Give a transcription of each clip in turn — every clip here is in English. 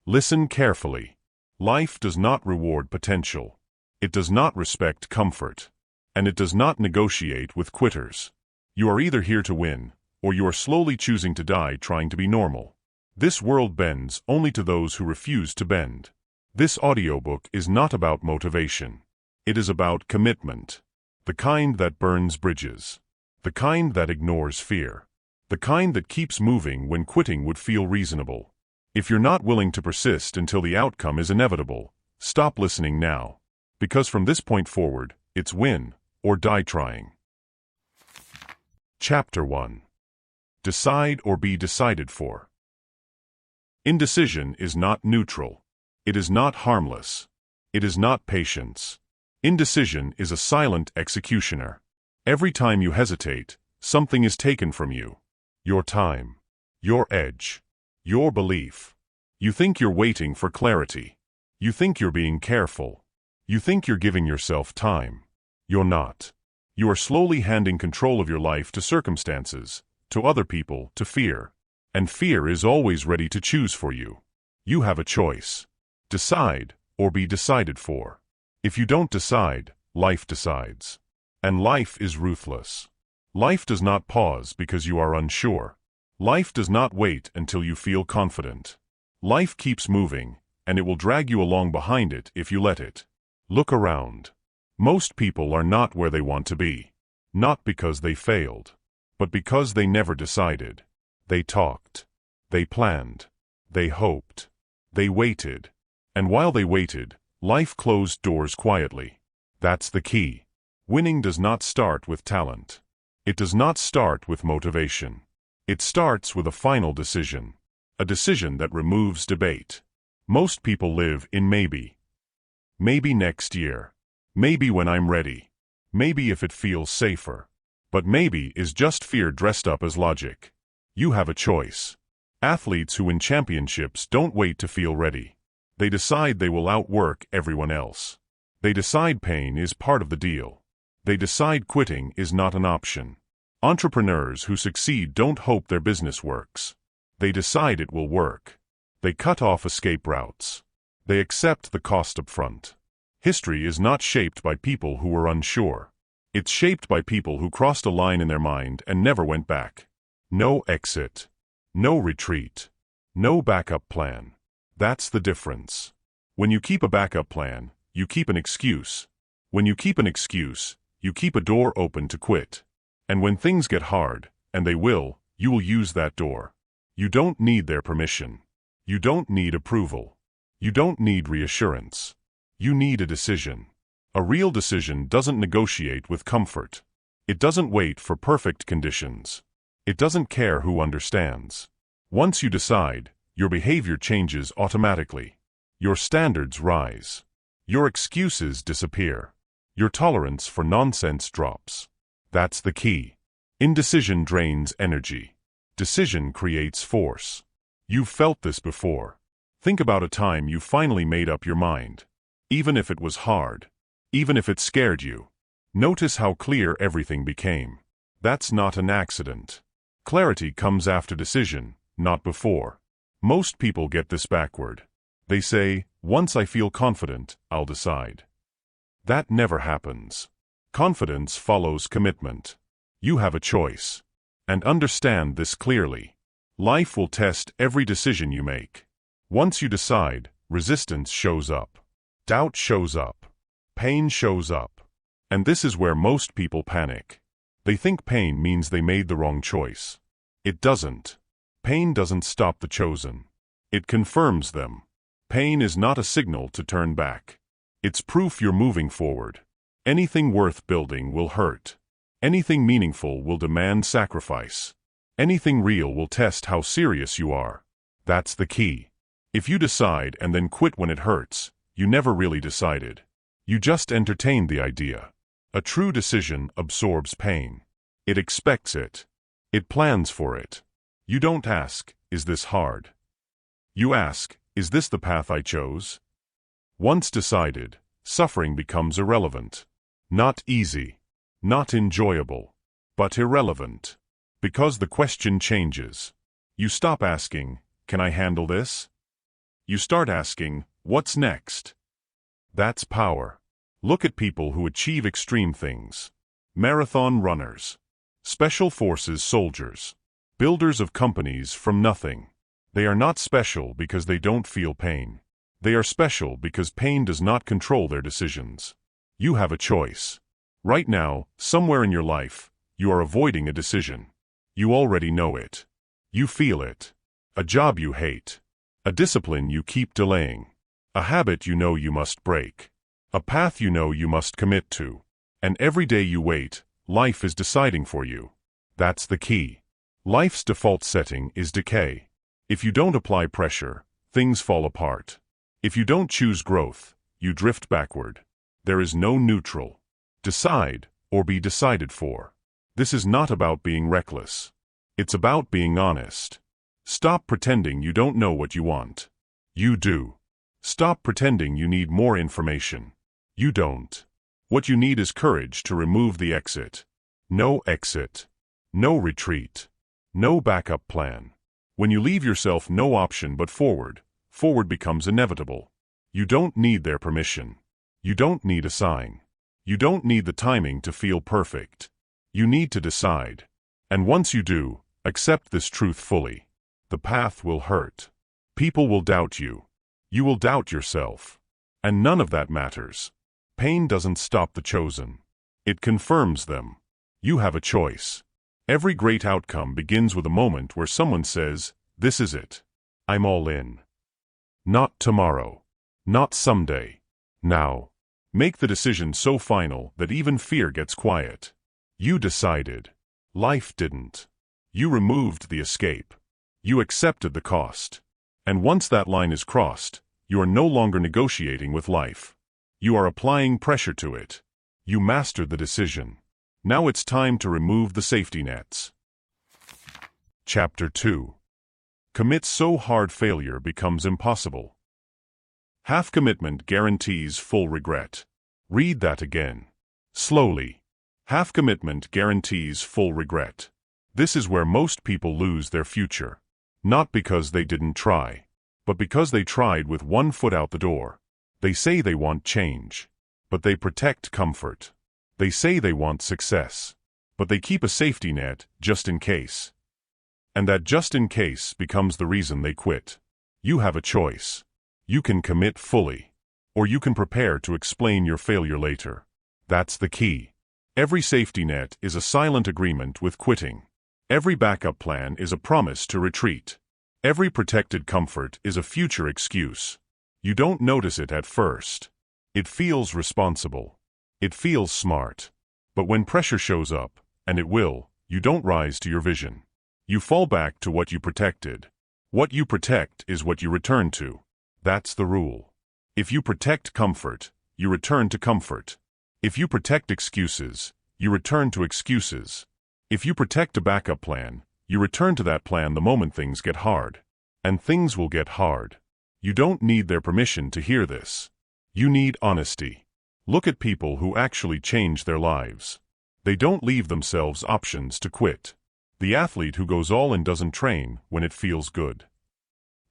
Listen carefully. Life does not reward potential. It does not respect comfort. And it does not negotiate with quitters. You are either here to win, or you are slowly choosing to die trying to be normal. This world bends only to those who refuse to bend. This audiobook is not about motivation. It is about commitment. The kind that burns bridges. The kind that ignores fear. The kind that keeps moving when quitting would feel reasonable. If you're not willing to persist until the outcome is inevitable, stop listening now. Because from this point forward, it's win or die trying. Chapter 1. Decide or be decided for. Indecision is not neutral. It is not harmless. It is not patience. Indecision is a silent executioner. Every time you hesitate, something is taken from you. Your time. Your edge. Your belief. You think you're waiting for clarity. You think you're being careful. You think you're giving yourself time. You're not. You are slowly handing control of your life to circumstances, to other people, to fear. And fear is always ready to choose for you. You have a choice. Decide, or be decided for. If you don't decide, life decides. And life is ruthless. Life does not pause because you are unsure. Life does not wait until you feel confident. Life keeps moving, and it will drag you along behind it if you let it. Look around. Most people are not where they want to be. Not because they failed, but because they never decided. They talked. They planned. They hoped. They waited. And while they waited, life closed doors quietly. That's the key. Winning does not start with talent. It does not start with motivation. It starts with a final decision. A decision that removes debate. Most people live in maybe. Maybe next year. Maybe when I'm ready. Maybe if it feels safer. But maybe is just fear dressed up as logic. You have a choice. Athletes who win championships don't wait to feel ready. They decide they will outwork everyone else. They decide pain is part of the deal. They decide quitting is not an option. Entrepreneurs who succeed don't hope their business works. They decide it will work. They cut off escape routes. They accept the cost up front. History is not shaped by people who were unsure. It's shaped by people who crossed a line in their mind and never went back. No exit. No retreat. No backup plan. That's the difference. When you keep a backup plan, you keep an excuse. When you keep an excuse, you keep a door open to quit. And when things get hard, and they will, you will use that door. You don't need their permission. You don't need approval. You don't need reassurance. You need a decision. A real decision doesn't negotiate with comfort. It doesn't wait for perfect conditions. It doesn't care who understands. Once you decide, your behavior changes automatically. Your standards rise. Your excuses disappear. Your tolerance for nonsense drops. That's the key. Indecision drains energy. Decision creates force. You've felt this before. Think about a time you finally made up your mind. Even if it was hard. Even if it scared you. Notice how clear everything became. That's not an accident. Clarity comes after decision, not before. Most people get this backward. They say, once I feel confident, I'll decide. That never happens. Confidence follows commitment. You have a choice. And understand this clearly. Life will test every decision you make. Once you decide, resistance shows up. Doubt shows up. Pain shows up. And this is where most people panic. They think pain means they made the wrong choice. It doesn't. Pain doesn't stop the chosen. It confirms them. Pain is not a signal to turn back. It's proof you're moving forward. Anything worth building will hurt. Anything meaningful will demand sacrifice. Anything real will test how serious you are. That's the key. If you decide and then quit when it hurts, you never really decided. You just entertained the idea. A true decision absorbs pain. It expects it. It plans for it. You don't ask, is this hard? You ask, is this the path I chose? Once decided, suffering becomes irrelevant. Not easy. Not enjoyable. But irrelevant. Because the question changes. You stop asking, can I handle this? You start asking, what's next? That's power. Look at people who achieve extreme things. Marathon runners. Special forces soldiers. Builders of companies from nothing. They are not special because they don't feel pain. They are special because pain does not control their decisions. You have a choice. Right now, somewhere in your life, you are avoiding a decision. You already know it. You feel it. A job you hate. A discipline you keep delaying. A habit you know you must break. A path you know you must commit to. And every day you wait, life is deciding for you. That's the key. Life's default setting is decay. If you don't apply pressure, things fall apart. If you don't choose growth, you drift backward. There is no neutral. Decide, or be decided for. This is not about being reckless. It's about being honest. Stop pretending you don't know what you want. You do. Stop pretending you need more information. You don't. What you need is courage to remove the exit. No exit. No retreat. No backup plan. When you leave yourself no option but forward, forward becomes inevitable. You don't need their permission. You don't need a sign. You don't need the timing to feel perfect. You need to decide. And once you do, accept this truth fully. The path will hurt. People will doubt you. You will doubt yourself. And none of that matters. Pain doesn't stop the chosen. It confirms them. You have a choice. Every great outcome begins with a moment where someone says, "This is it. I'm all in." Not tomorrow. Not someday. Now. Make the decision so final that even fear gets quiet. You decided. Life didn't. You removed the escape. You accepted the cost. And once that line is crossed, you are no longer negotiating with life. You are applying pressure to it. You mastered the decision. Now it's time to remove the safety nets. Chapter 2. Commit so hard failure becomes impossible. Half commitment guarantees full regret. Read that again. Slowly. Half commitment guarantees full regret. This is where most people lose their future. Not because they didn't try, but because they tried with one foot out the door. They say they want change, but they protect comfort. They say they want success, but they keep a safety net just in case. And that just in case becomes the reason they quit. You have a choice. You can commit fully, or you can prepare to explain your failure later. That's the key. Every safety net is a silent agreement with quitting. Every backup plan is a promise to retreat. Every protected comfort is a future excuse. You don't notice it at first. It feels responsible. It feels smart. But when pressure shows up, and it will, you don't rise to your vision. You fall back to what you protected. What you protect is what you return to. That's the rule. If you protect comfort, you return to comfort. If you protect excuses, you return to excuses. If you protect a backup plan, you return to that plan the moment things get hard. And things will get hard. You don't need their permission to hear this. You need honesty. Look at people who actually change their lives. They don't leave themselves options to quit. The athlete who goes all in doesn't train when it feels good.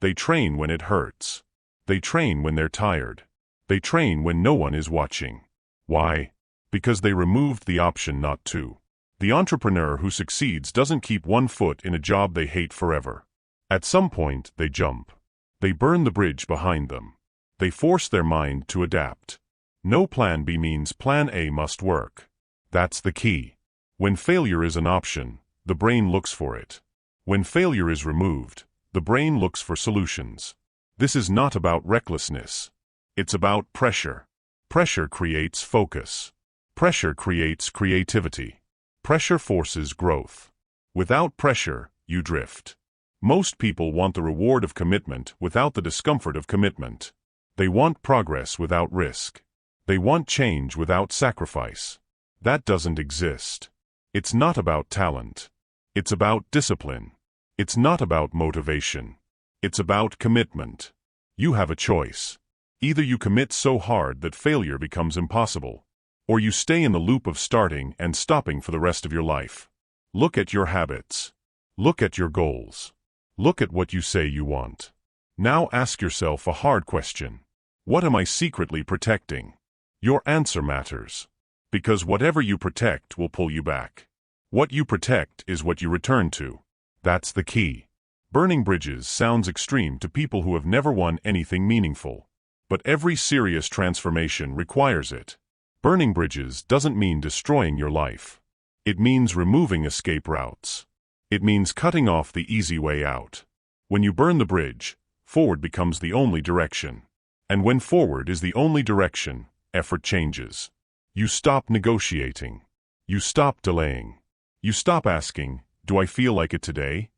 They train when it hurts. They train when they're tired. They train when no one is watching. Why? Because they removed the option not to. The entrepreneur who succeeds doesn't keep one foot in a job they hate forever. At some point, they jump. They burn the bridge behind them. They force their mind to adapt. No plan B means plan A must work. That's the key. When failure is an option, the brain looks for it. When failure is removed, the brain looks for solutions. This is not about recklessness. It's about pressure. Pressure creates focus. Pressure creates creativity. Pressure forces growth. Without pressure, you drift. Most people want the reward of commitment without the discomfort of commitment. They want progress without risk. They want change without sacrifice. That doesn't exist. It's not about talent. It's about discipline. It's not about motivation. It's about commitment. You have a choice. Either you commit so hard that failure becomes impossible, or you stay in the loop of starting and stopping for the rest of your life. Look at your habits. Look at your goals. Look at what you say you want. Now ask yourself a hard question. What am I secretly protecting? Your answer matters. Because whatever you protect will pull you back. What you protect is what you return to. That's the key. Burning bridges sounds extreme to people who have never won anything meaningful. But every serious transformation requires it. Burning bridges doesn't mean destroying your life. It means removing escape routes. It means cutting off the easy way out. When you burn the bridge, forward becomes the only direction. And when forward is the only direction, effort changes. You stop negotiating. You stop delaying. You stop asking, "Do I feel like it today?"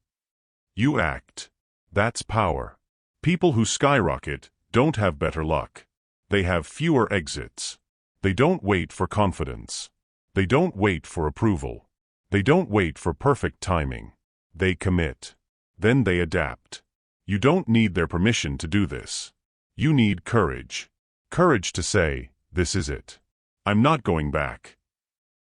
You act. That's power. People who skyrocket don't have better luck. They have fewer exits. They don't wait for confidence. They don't wait for approval. They don't wait for perfect timing. They commit. Then they adapt. You don't need their permission to do this. You need courage. Courage to say, "This is it. I'm not going back."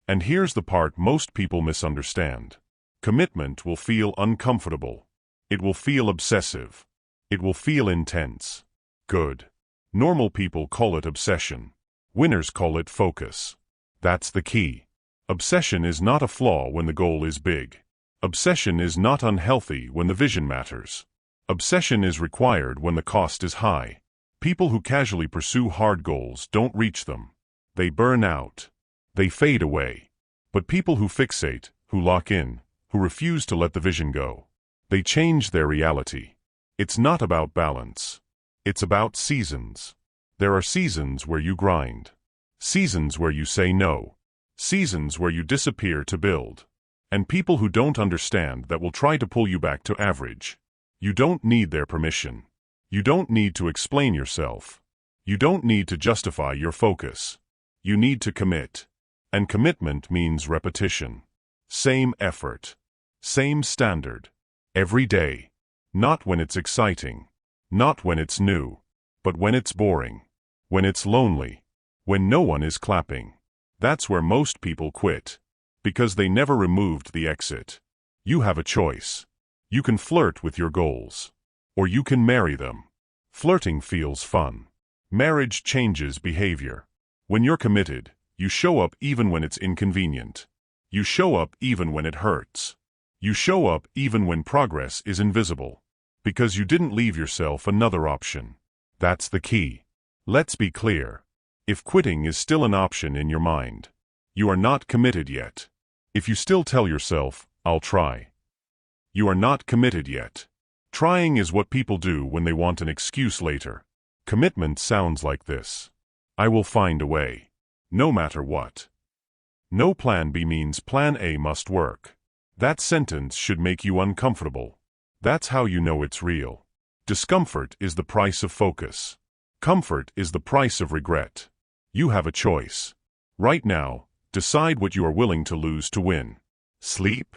And here's the part most people misunderstand. Commitment will feel uncomfortable. It will feel obsessive. It will feel intense. Good. Normal people call it obsession. Winners call it focus. That's the key. Obsession is not a flaw when the goal is big. Obsession is not unhealthy when the vision matters. Obsession is required when the cost is high. People who casually pursue hard goals don't reach them. They burn out. They fade away. But people who fixate, who lock in, who refuse to let the vision go, they change their reality. It's not about balance. It's about seasons. There are seasons where you grind. Seasons where you say no. Seasons where you disappear to build. And people who don't understand that will try to pull you back to average. You don't need their permission. You don't need to explain yourself. You don't need to justify your focus. You need to commit. And commitment means repetition. Same effort. Same standard. Every day. Not when it's exciting. Not when it's new. But when it's boring. When it's lonely. When no one is clapping. That's where most people quit. Because they never removed the exit. You have a choice. You can flirt with your goals. Or you can marry them. Flirting feels fun. Marriage changes behavior. When you're committed, you show up even when it's inconvenient. You show up even when it hurts. You show up even when progress is invisible. Because you didn't leave yourself another option. That's the key. Let's be clear. If quitting is still an option in your mind, you are not committed yet. If you still tell yourself, "I'll try," you are not committed yet. Trying is what people do when they want an excuse later. Commitment sounds like this. I will find a way. No matter what. No plan B means plan A must work. That sentence should make you uncomfortable. That's how you know it's real. Discomfort is the price of focus. Comfort is the price of regret. You have a choice. Right now, decide what you are willing to lose to win. Sleep?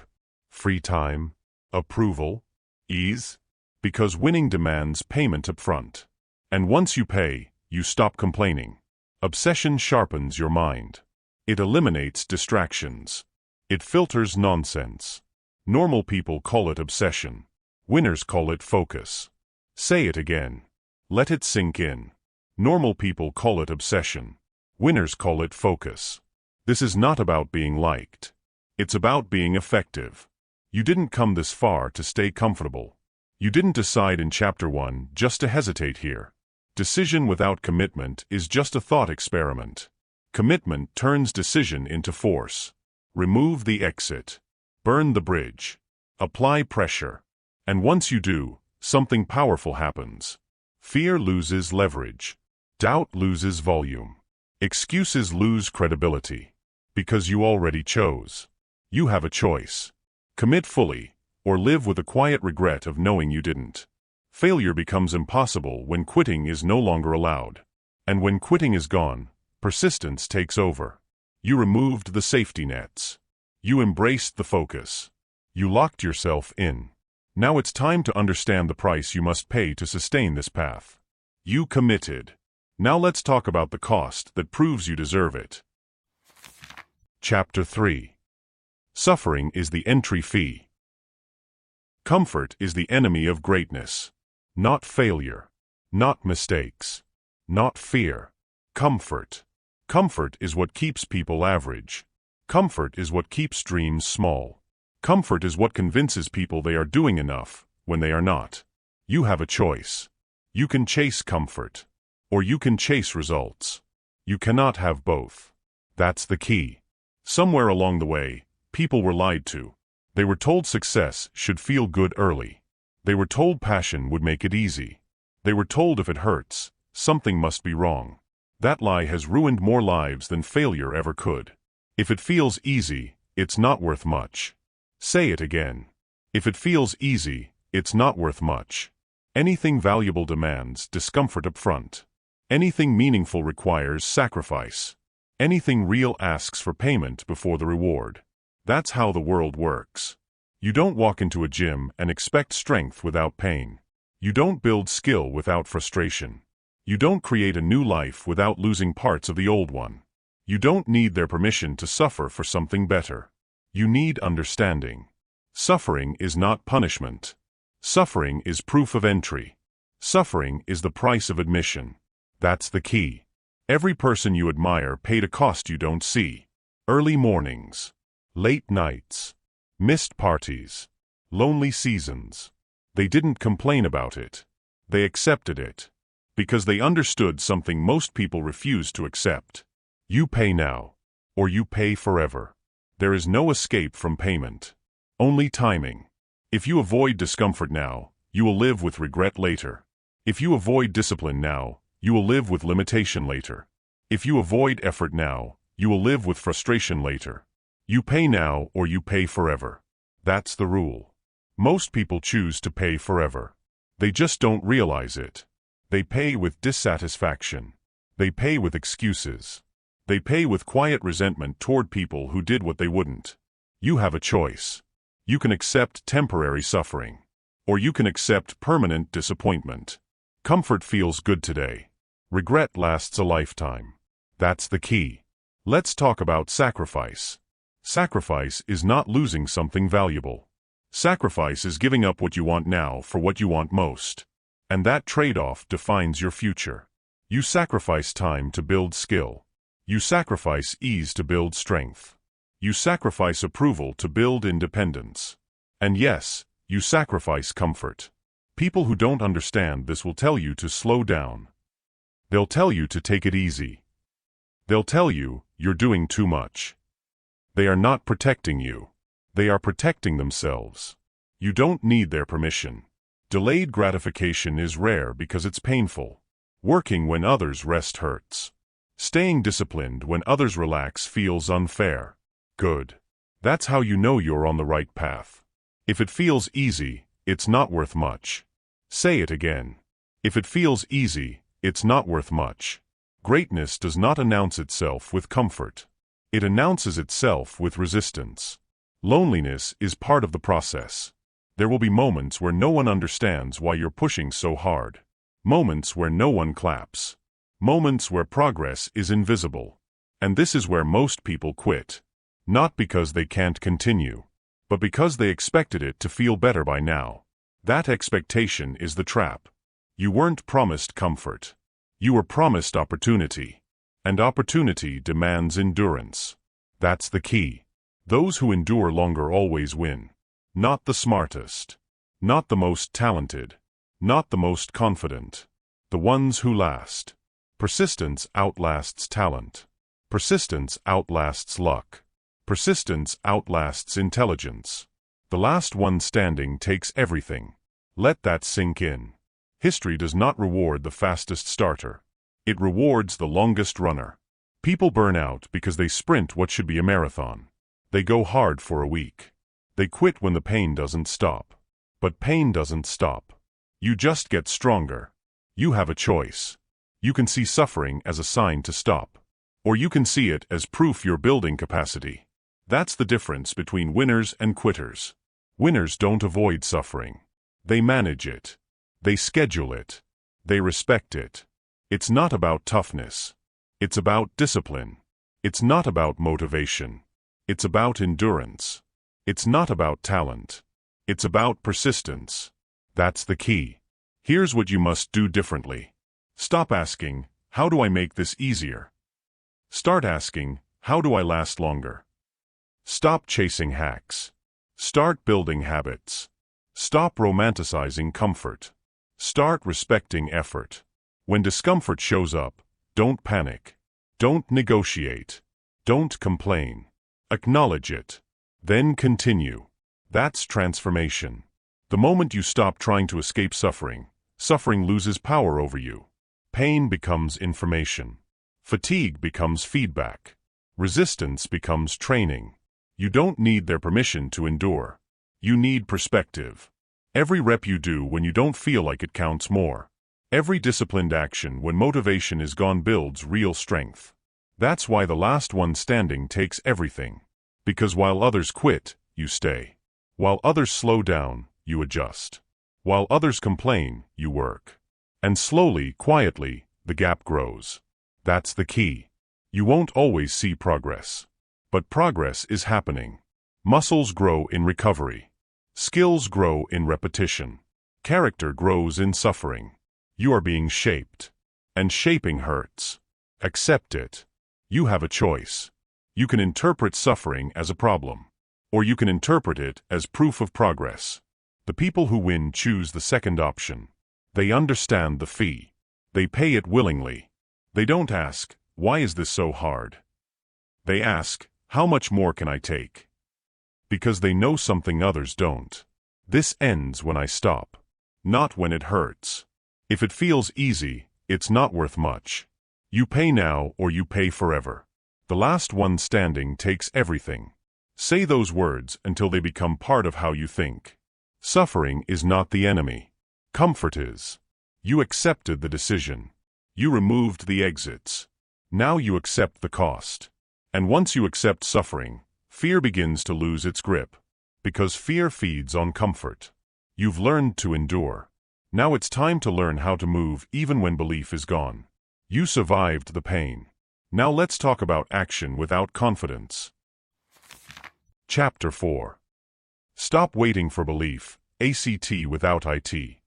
Free time? Approval? Ease? Because winning demands payment up front. And once you pay, you stop complaining. Obsession sharpens your mind. It eliminates distractions. It filters nonsense. Normal people call it obsession. Winners call it focus. Say it again. Let it sink in. Normal people call it obsession. Winners call it focus. This is not about being liked. It's about being effective. You didn't come this far to stay comfortable. You didn't decide in Chapter 1 just to hesitate here. Decision without commitment is just a thought experiment. Commitment turns decision into force. Remove the exit. Burn the bridge. Apply pressure. And once you do, something powerful happens. Fear loses leverage. Doubt loses volume. Excuses lose credibility. Because you already chose. You have a choice. Commit fully, or live with a quiet regret of knowing you didn't. Failure becomes impossible when quitting is no longer allowed. And when quitting is gone, persistence takes over. You removed the safety nets. You embraced the focus. You locked yourself in. Now it's time to understand the price you must pay to sustain this path. You committed. Now let's talk about the cost that proves you deserve it. Chapter 3. Suffering is the entry fee. Comfort is the enemy of greatness. Not failure. Not mistakes. Not fear. Comfort. Comfort is what keeps people average. Comfort is what keeps dreams small. Comfort is what convinces people they are doing enough when they are not. You have a choice. You can chase comfort, or you can chase results. You cannot have both. That's the key. Somewhere along the way, people were lied to. They were told success should feel good early. They were told passion would make it easy. They were told if it hurts, something must be wrong. That lie has ruined more lives than failure ever could. If it feels easy, it's not worth much. Say it again. If it feels easy, it's not worth much. Anything valuable demands discomfort up front. Anything meaningful requires sacrifice. Anything real asks for payment before the reward. That's how the world works. You don't walk into a gym and expect strength without pain. You don't build skill without frustration. You don't create a new life without losing parts of the old one. You don't need their permission to suffer for something better. You need understanding. Suffering is not punishment. Suffering is proof of entry. Suffering is the price of admission. That's the key. Every person you admire paid a cost you don't see. Early mornings. Late nights. Missed parties. Lonely seasons. They didn't complain about it. They accepted it. Because they understood something most people refuse to accept. You pay now, or you pay forever. There is no escape from payment. Only timing. If you avoid discomfort now, you will live with regret later. If you avoid discipline now, you will live with limitation later. If you avoid effort now, you will live with frustration later. You pay now or you pay forever. That's the rule. Most people choose to pay forever. They just don't realize it. They pay with dissatisfaction. They pay with excuses. They pay with quiet resentment toward people who did what they wouldn't. You have a choice. You can accept temporary suffering. Or you can accept permanent disappointment. Comfort feels good today. Regret lasts a lifetime. That's the key. Let's talk about sacrifice. Sacrifice is not losing something valuable. Sacrifice is giving up what you want now for what you want most. And that trade-off defines your future. You sacrifice time to build skill. You sacrifice ease to build strength. You sacrifice approval to build independence. And yes, you sacrifice comfort. People who don't understand this will tell you to slow down. They'll tell you to take it easy. They'll tell you you're doing too much. They are not protecting you. They are protecting themselves. You don't need their permission. Delayed gratification is rare because it's painful. Working when others rest hurts. Staying disciplined when others relax feels unfair. Good. That's how you know you're on the right path. If it feels easy, it's not worth much. Say it again. If it feels easy, it's not worth much. Greatness does not announce itself with comfort. It announces itself with resistance. Loneliness is part of the process. There will be moments where no one understands why you're pushing so hard. Moments where no one claps. Moments where progress is invisible. And this is where most people quit. Not because they can't continue, but because they expected it to feel better by now. That expectation is the trap. You weren't promised comfort. You were promised opportunity. And opportunity demands endurance. That's the key. Those who endure longer always win. Not the smartest. Not the most talented. Not the most confident. The ones who last. Persistence outlasts talent. Persistence outlasts luck. Persistence outlasts intelligence. The last one standing takes everything. Let that sink in. History does not reward the fastest starter. It rewards the longest runner. People burn out because they sprint what should be a marathon. They go hard for a week. They quit when the pain doesn't stop. But pain doesn't stop. You just get stronger. You have a choice. You can see suffering as a sign to stop. Or you can see it as proof you're building capacity. That's the difference between winners and quitters. Winners don't avoid suffering. They manage it. They schedule it. They respect it. It's not about toughness. It's about discipline. It's not about motivation. It's about endurance. It's not about talent. It's about persistence. That's the key. Here's what you must do differently. Stop asking, how do I make this easier? Start asking, how do I last longer? Stop chasing hacks. Start building habits. Stop romanticizing comfort. Start respecting effort. When discomfort shows up, don't panic. Don't negotiate. Don't complain. Acknowledge it. Then continue. That's transformation. The moment you stop trying to escape suffering, suffering loses power over you. Pain becomes information. Fatigue becomes feedback. Resistance becomes training. You don't need their permission to endure. You need perspective. Every rep you do when you don't feel like it counts more. Every disciplined action when motivation is gone builds real strength. That's why the last one standing takes everything. Because while others quit, you stay. While others slow down, you adjust. While others complain, you work. And slowly, quietly, the gap grows. That's the key. You won't always see progress. But progress is happening. Muscles grow in recovery. Skills grow in repetition. Character grows in suffering. You are being shaped. And shaping hurts. Accept it. You have a choice. You can interpret suffering as a problem. Or you can interpret it as proof of progress. The people who win choose the second option. They understand the fee. They pay it willingly. They don't ask, why is this so hard? They ask, how much more can I take? Because they know something others don't. This ends when I stop. Not when it hurts. If it feels easy, it's not worth much. You pay now or you pay forever. The last one standing takes everything. Say those words until they become part of how you think. Suffering is not the enemy. Comfort is. You accepted the decision. You removed the exits. Now you accept the cost. And once you accept suffering, fear begins to lose its grip. Because fear feeds on comfort. You've learned to endure. Now it's time to learn how to move even when belief is gone. You survived the pain. Now let's talk about action without confidence. Chapter 4. Stop waiting for belief, ACT without IT.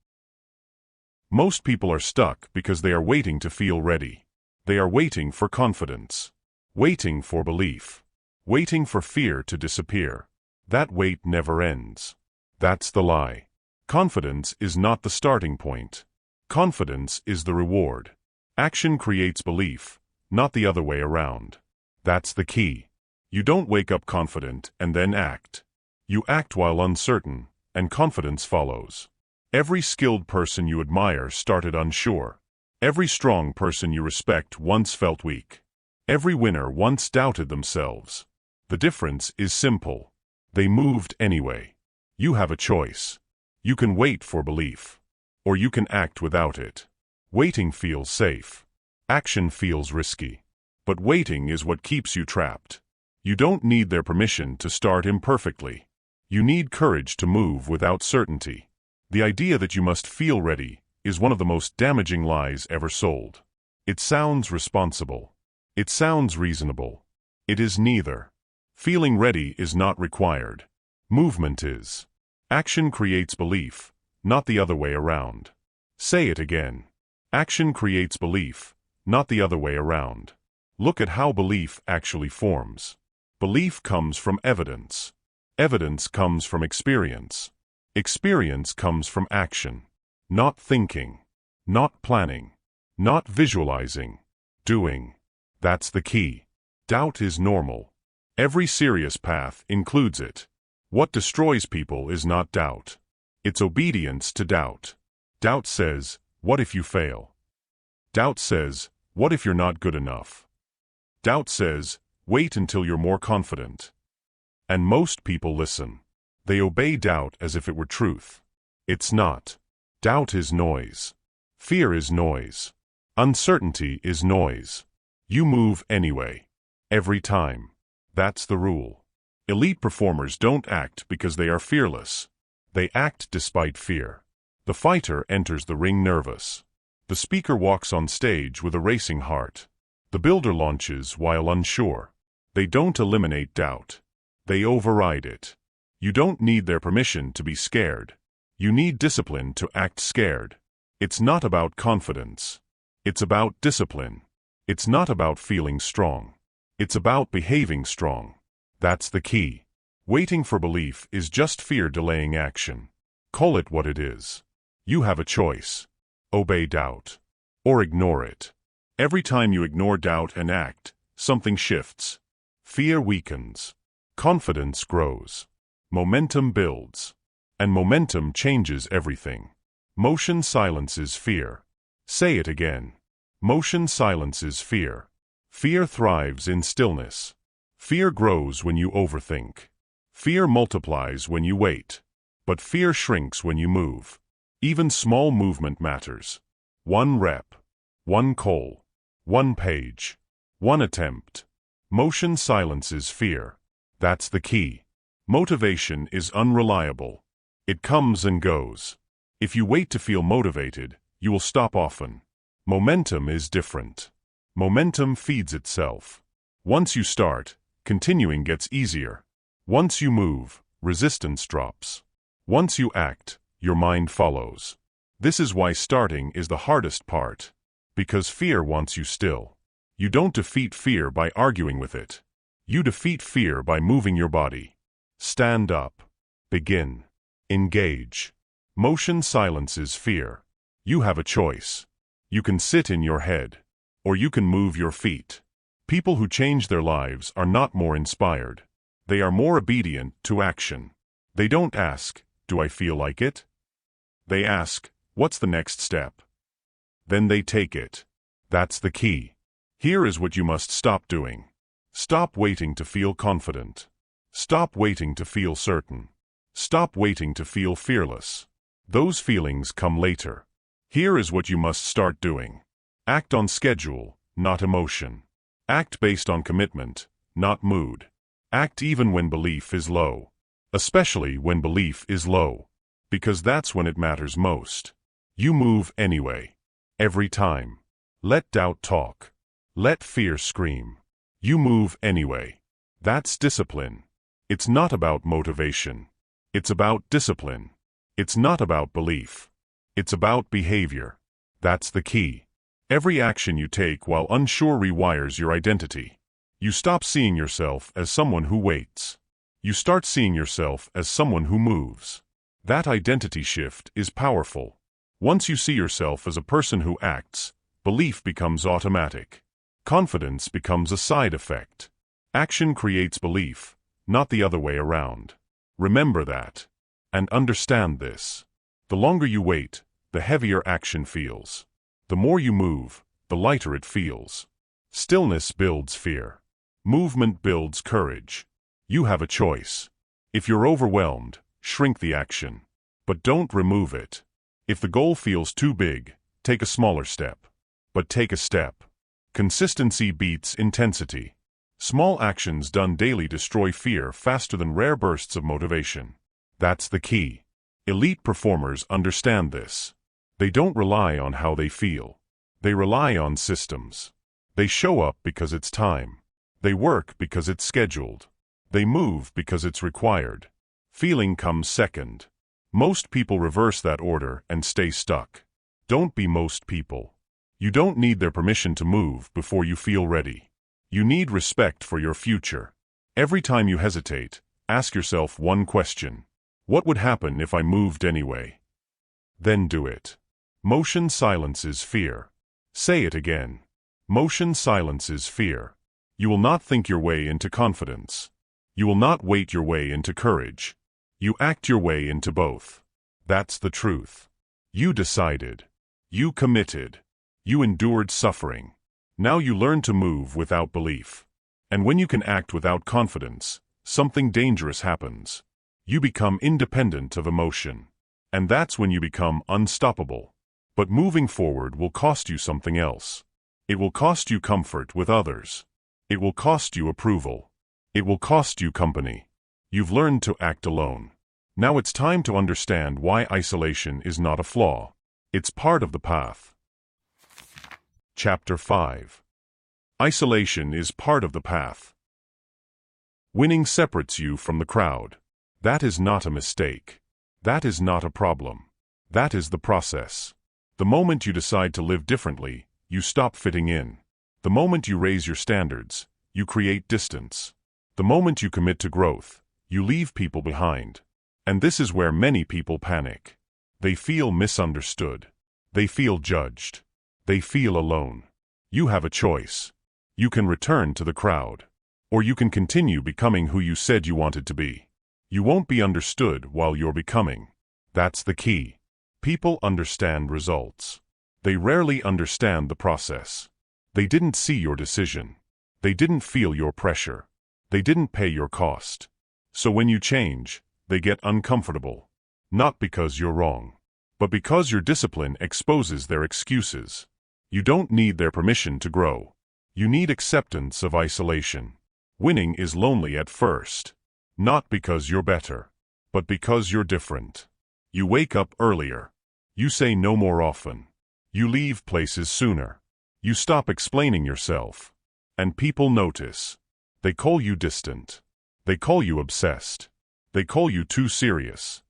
Most people are stuck because they are waiting to feel ready. They are waiting for confidence. Waiting for belief. Waiting for fear to disappear. That wait never ends. That's the lie. Confidence is not the starting point. Confidence is the reward. Action creates belief, not the other way around. That's the key. You don't wake up confident and then act. You act while uncertain, and confidence follows. Every skilled person you admire started unsure. Every strong person you respect once felt weak. Every winner once doubted themselves. The difference is simple. They moved anyway. You have a choice. You can wait for belief. Or you can act without it. Waiting feels safe. Action feels risky. But waiting is what keeps you trapped. You don't need their permission to start imperfectly. You need courage to move without certainty. The idea that you must feel ready is one of the most damaging lies ever sold. It sounds responsible. It sounds reasonable. It is neither. Feeling ready is not required. Movement is. Action creates belief, not the other way around. Say it again. Action creates belief, not the other way around. Look at how belief actually forms. Belief comes from evidence. Evidence comes from experience. Experience comes from action. Not thinking. Not planning. Not visualizing. Doing. That's the key. Doubt is normal. Every serious path includes it. What destroys people is not doubt. It's obedience to doubt. Doubt says, what if you fail? Doubt says, what if you're not good enough? Doubt says, wait until you're more confident. And most people listen. They obey doubt as if it were truth. It's not. Doubt is noise. Fear is noise. Uncertainty is noise. You move anyway. Every time. That's the rule. Elite performers don't act because they are fearless. They act despite fear. The fighter enters the ring nervous. The speaker walks on stage with a racing heart. The builder launches while unsure. They don't eliminate doubt. They override it. You don't need their permission to be scared. You need discipline to act scared. It's not about confidence. It's about discipline. It's not about feeling strong. It's about behaving strong. That's the key. Waiting for belief is just fear delaying action. Call it what it is. You have a choice. Obey doubt. Or ignore it. Every time you ignore doubt and act, something shifts. Fear weakens. Confidence grows. Momentum builds. And momentum changes everything. Motion silences fear. Say it again. Motion silences fear. Fear thrives in stillness. Fear grows when you overthink. Fear multiplies when you wait. But fear shrinks when you move. Even small movement matters. One rep. One call. One page. One attempt. Motion silences fear. That's the key. Motivation is unreliable. It comes and goes. If you wait to feel motivated, you will stop often. Momentum is different. Momentum feeds itself. Once you start, continuing gets easier. Once you move, resistance drops. Once you act, your mind follows. This is why starting is the hardest part. Because fear wants you still. You don't defeat fear by arguing with it. You defeat fear by moving your body. Stand up. Begin. Engage. Motion silences fear. You have a choice. You can sit in your head. Or you can move your feet. People who change their lives are not more inspired. They are more obedient to action. They don't ask, "Do I feel like it?" They ask, "What's the next step?" Then they take it. That's the key. Here is what you must stop doing. Stop waiting to feel confident. Stop waiting to feel certain. Stop waiting to feel fearless. Those feelings come later. Here is what you must start doing. Act on schedule, not emotion. Act based on commitment, not mood. Act even when belief is low. Especially when belief is low. Because that's when it matters most. You move anyway. Every time. Let doubt talk. Let fear scream. You move anyway. That's discipline. It's not about motivation. It's about discipline. It's not about belief. It's about behavior. That's the key. Every action you take while unsure rewires your identity. You stop seeing yourself as someone who waits. You start seeing yourself as someone who moves. That identity shift is powerful. Once you see yourself as a person who acts, belief becomes automatic. Confidence becomes a side effect. Action creates belief, not the other way around. Remember that. And understand this. The longer you wait, the heavier action feels. The more you move, the lighter it feels. Stillness builds fear. Movement builds courage. You have a choice. If you're overwhelmed, shrink the action. But don't remove it. If the goal feels too big, take a smaller step. But take a step. Consistency beats intensity. Small actions done daily destroy fear faster than rare bursts of motivation. That's the key. Elite performers understand this. They don't rely on how they feel. They rely on systems. They show up because it's time. They work because it's scheduled. They move because it's required. Feeling comes second. Most people reverse that order and stay stuck. Don't be most people. You don't need their permission to move before you feel ready. You need respect for your future. Every time you hesitate, ask yourself one question. What would happen if I moved anyway? Then do it. Motion silences fear. Say it again. Motion silences fear. You will not think your way into confidence. You will not wait your way into courage. You act your way into both. That's the truth. You decided. You committed. You endured suffering. Now you learn to move without belief. And when you can act without confidence, something dangerous happens. You become independent of emotion. And that's when you become unstoppable. But moving forward will cost you something else. It will cost you comfort with others. It will cost you approval. It will cost you company. You've learned to act alone. Now it's time to understand why isolation is not a flaw. It's part of the path. Chapter 5. Isolation is part of the path. Winning separates you from the crowd. That is not a mistake. That is not a problem. That is the process. The moment you decide to live differently, you stop fitting in. The moment you raise your standards, you create distance. The moment you commit to growth, you leave people behind. And this is where many people panic. They feel misunderstood. They feel judged. They feel alone. You have a choice. You can return to the crowd. Or you can continue becoming who you said you wanted to be. You won't be understood while you're becoming. That's the key. People understand results. They rarely understand the process. They didn't see your decision. They didn't feel your pressure. They didn't pay your cost. So when you change, they get uncomfortable. Not because you're wrong, but because your discipline exposes their excuses. You don't need their permission to grow. You need acceptance of isolation. Winning is lonely at first. Not because you're better, but because you're different. You wake up earlier. You say no more often. You leave places sooner. You stop explaining yourself. And people notice. They call you distant. They call you obsessed. They call you too serious.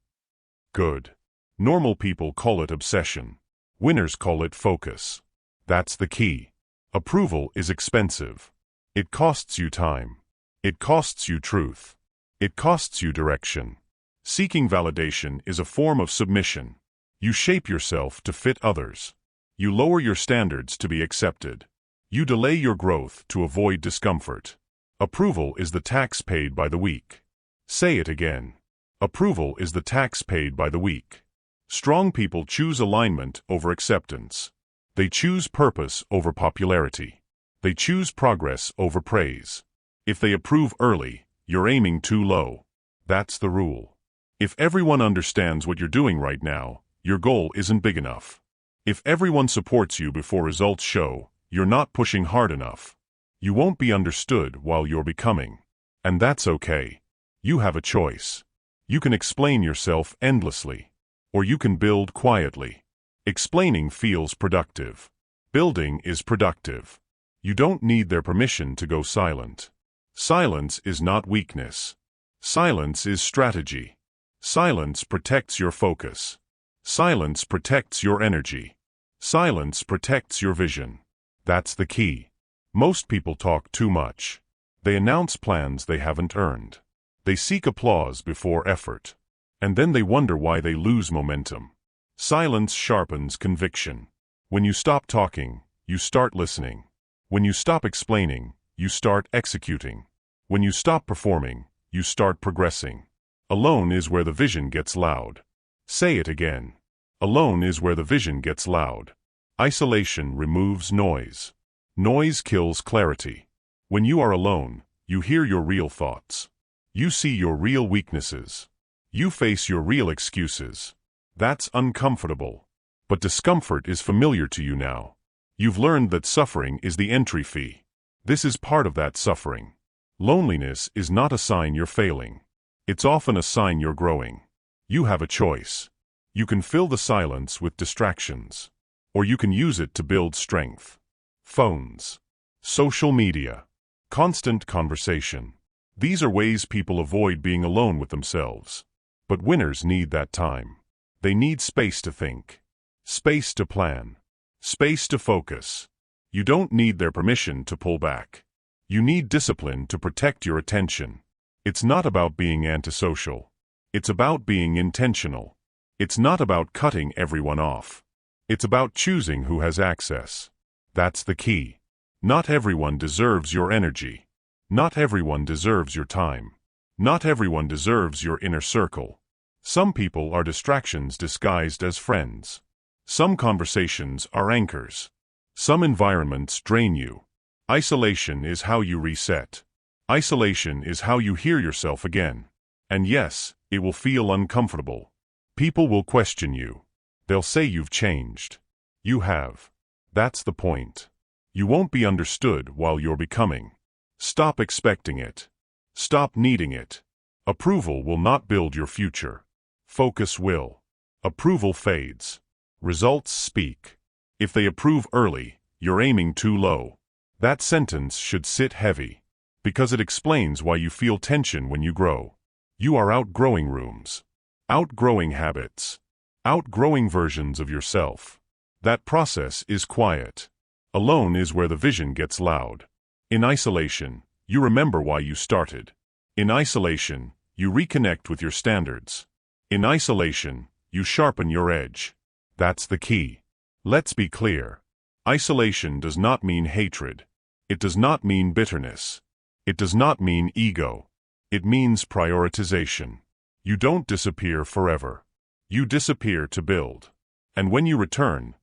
Good. Normal people call it obsession. Winners call it focus. That's the key. Approval is expensive. It costs you time. It costs you truth. It costs you direction. Seeking validation is a form of submission. You shape yourself to fit others. You lower your standards to be accepted. You delay your growth to avoid discomfort. Approval is the tax paid by the weak. Say it again. Approval is the tax paid by the weak. Strong people choose alignment over acceptance. They choose purpose over popularity. They choose progress over praise. If they approve early, you're aiming too low. That's the rule. If everyone understands what you're doing right now, your goal isn't big enough. If everyone supports you before results show, you're not pushing hard enough. You won't be understood while you're becoming. And that's okay. You have a choice. You can explain yourself endlessly. Or you can build quietly. Explaining feels productive. Building is productive. You don't need their permission to go silent. Silence is not weakness. Silence is strategy. Silence protects your focus. Silence protects your energy. Silence protects your vision. That's the key. Most people talk too much. They announce plans they haven't earned. They seek applause before effort. And then they wonder why they lose momentum. Silence sharpens conviction. When you stop talking, you start listening. When you stop explaining, you start executing. When you stop performing, you start progressing. Alone is where the vision gets loud. Say it again. Alone is where the vision gets loud. Isolation removes noise. Noise kills clarity. When you are alone, you hear your real thoughts. You see your real weaknesses. You face your real excuses. That's uncomfortable. But discomfort is familiar to you now. You've learned that suffering is the entry fee. This is part of that suffering. Loneliness is not a sign you're failing. It's often a sign you're growing. You have a choice. You can fill the silence with distractions. Or you can use it to build strength. Phones. Social media. Constant conversation. These are ways people avoid being alone with themselves. But winners need that time. They need space to think. Space to plan. Space to focus. You don't need their permission to pull back. You need discipline to protect your attention. It's not about being antisocial. It's about being intentional. It's not about cutting everyone off. It's about choosing who has access. That's the key. Not everyone deserves your energy. Not everyone deserves your time. Not everyone deserves your inner circle. Some people are distractions disguised as friends. Some conversations are anchors. Some environments drain you. Isolation is how you reset. Isolation is how you hear yourself again. And yes, it will feel uncomfortable. People will question you. They'll say you've changed. You have. That's the point. You won't be understood while you're becoming. Stop expecting it. Stop needing it. Approval will not build your future. Focus will. Approval fades. Results speak. If they approve early, you're aiming too low. That sentence should sit heavy. Because it explains why you feel tension when you grow. You are outgrowing rooms. Outgrowing habits. Outgrowing versions of yourself. That process is quiet. Alone is where the vision gets loud. In isolation, you remember why you started. In isolation, you reconnect with your standards. In isolation, you sharpen your edge. That's the key. Let's be clear. Isolation does not mean hatred. It does not mean bitterness. It does not mean ego. It means prioritization. You don't disappear forever. You disappear to build. And when you return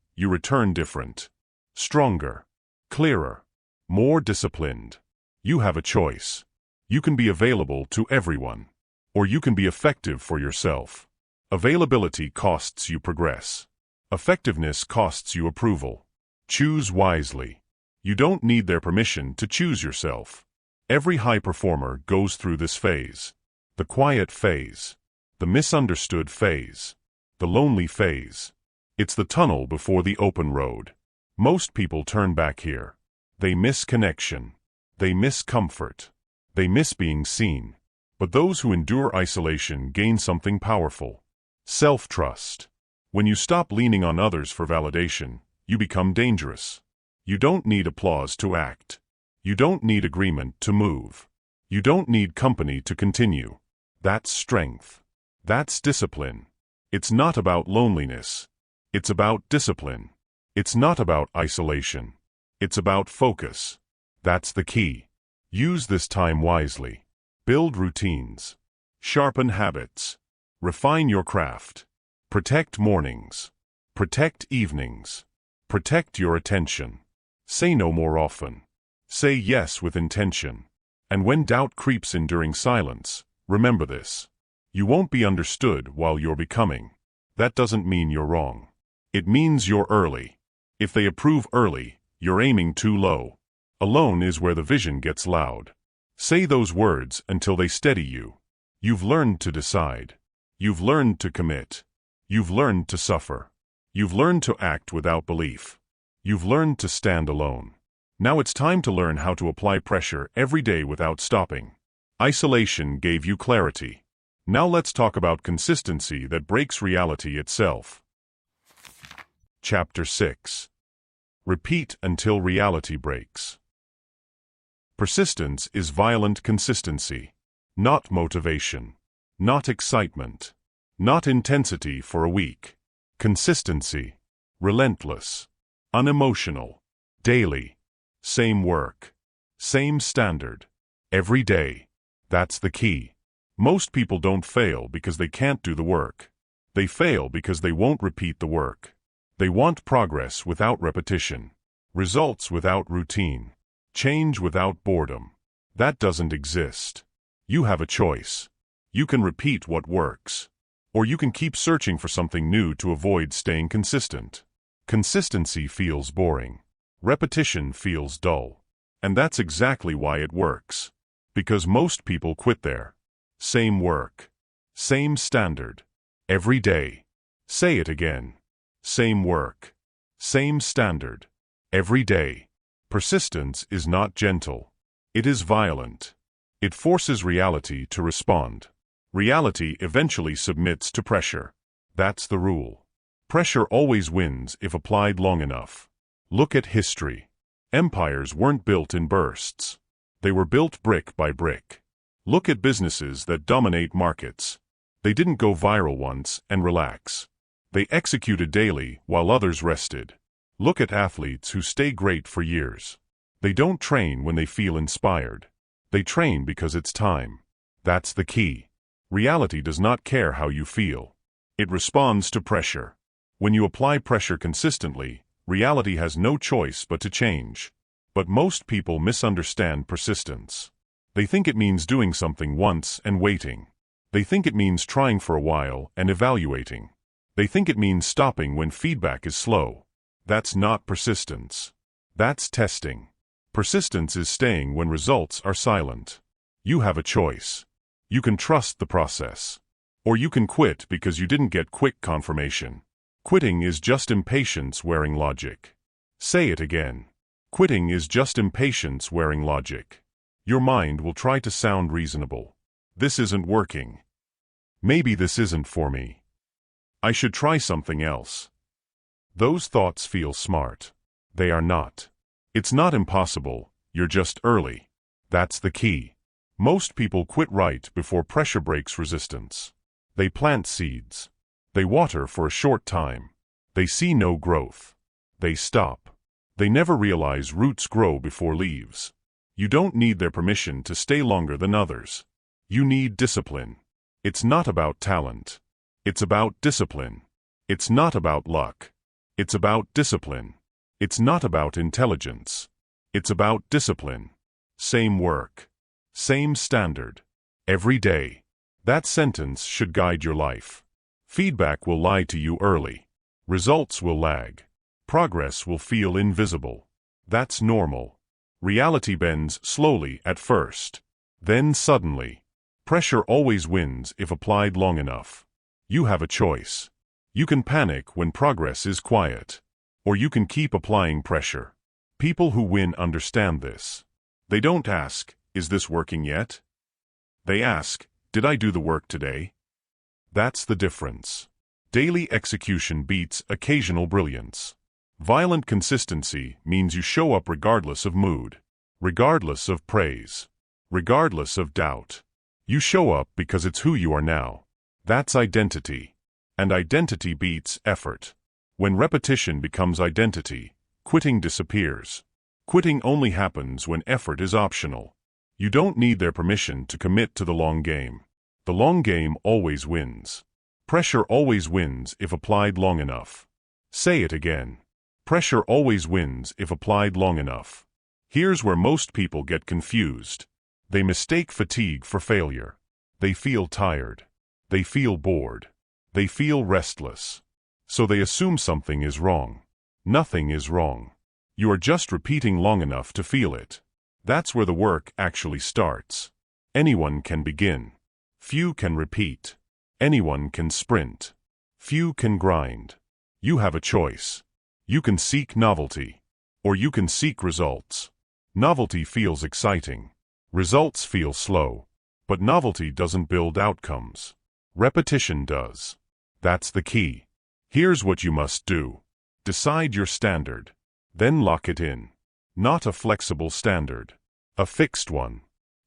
different. Stronger. Clearer. More disciplined. You have a choice. You can be available to everyone. Or you can be effective for yourself. Availability costs you progress. Effectiveness costs you approval. Choose wisely. You don't need their permission to choose yourself. Every high performer goes through this phase. The quiet phase. The misunderstood phase. The lonely phase. It's the tunnel before the open road. Most people turn back here. They miss connection. They miss comfort. They miss being seen. But those who endure isolation gain something powerful. Self-trust. When you stop leaning on others for validation, you become dangerous. You don't need applause to act. You don't need agreement to move. You don't need company to continue. That's strength. That's discipline. It's not about loneliness. It's about discipline. It's not about isolation. It's about focus. That's the key. Use this time wisely. Build routines. Sharpen habits. Refine your craft. Protect mornings. Protect evenings. Protect your attention. Say no more often. Say yes with intention. And when doubt creeps in during silence, remember this. You won't be understood while you're becoming. That doesn't mean you're wrong. It means you're early. If they approve early, you're aiming too low. Alone is where the vision gets loud. Say those words until they steady you. You've learned to decide. You've learned to commit. You've learned to suffer. You've learned to act without belief. You've learned to stand alone. Now it's time to learn how to apply pressure every day without stopping. Isolation gave you clarity. Now let's talk about consistency that breaks reality itself. Chapter 6. Repeat until reality breaks. Persistence is violent consistency, not motivation, not excitement, not intensity for a week. Consistency, relentless, unemotional, daily, same work, same standard, every day. That's the key. Most people don't fail because they can't do the work. They fail because they won't repeat the work. They want progress without repetition, results without routine, change without boredom. That doesn't exist. You have a choice. You can repeat what works. Or you can keep searching for something new to avoid staying consistent. Consistency feels boring. Repetition feels dull. And that's exactly why it works. Because most people quit there. Same work. Same standard. Every day. Say it again. Same work. Same standard. Every day. Persistence is not gentle. It is violent. It forces reality to respond. Reality eventually submits to pressure. That's the rule. Pressure always wins if applied long enough. Look at history. Empires weren't built in bursts. They were built brick by brick. Look at businesses that dominate markets. They didn't go viral once and relax. They executed daily while others rested. Look at athletes who stay great for years. They don't train when they feel inspired. They train because it's time. That's the key. Reality does not care how you feel. It responds to pressure. When you apply pressure consistently, reality has no choice but to change. But most people misunderstand persistence. They think it means doing something once and waiting. They think it means trying for a while and evaluating. They think it means stopping when feedback is slow. That's not persistence. That's testing. Persistence is staying when results are silent. You have a choice. You can trust the process. Or you can quit because you didn't get quick confirmation. Quitting is just impatience wearing logic. Say it again. Quitting is just impatience wearing logic. Your mind will try to sound reasonable. This isn't working. Maybe this isn't for me. I should try something else. Those thoughts feel smart. They are not. It's not impossible, you're just early. That's the key. Most people quit right before pressure breaks resistance. They plant seeds. They water for a short time. They see no growth. They stop. They never realize roots grow before leaves. You don't need their permission to stay longer than others. You need discipline. It's not about talent. It's about discipline. It's not about luck. It's about discipline. It's not about intelligence. It's about discipline. Same work. Same standard. Every day. That sentence should guide your life. Feedback will lie to you early. Results will lag. Progress will feel invisible. That's normal. Reality bends slowly at first. Then suddenly. Pressure always wins if applied long enough. You have a choice. You can panic when progress is quiet. Or you can keep applying pressure. People who win understand this. They don't ask, "Is this working yet?" They ask, "Did I do the work today?" That's the difference. Daily execution beats occasional brilliance. Violent consistency means you show up regardless of mood, regardless of praise, regardless of doubt. You show up because it's who you are now. That's identity. And identity beats effort. When repetition becomes identity, quitting disappears. Quitting only happens when effort is optional. You don't need their permission to commit to the long game. The long game always wins. Pressure always wins if applied long enough. Say it again. Pressure always wins if applied long enough. Here's where most people get confused. They mistake fatigue for failure. They feel tired. They feel bored. They feel restless. So they assume something is wrong. Nothing is wrong. You are just repeating long enough to feel it. That's where the work actually starts. Anyone can begin. Few can repeat. Anyone can sprint. Few can grind. You have a choice. You can seek novelty. Or you can seek results. Novelty feels exciting. Results feel slow. But novelty doesn't build outcomes. Repetition does. That's the key. Here's what you must do. Decide your standard. Then lock it in. Not a flexible standard. A fixed one.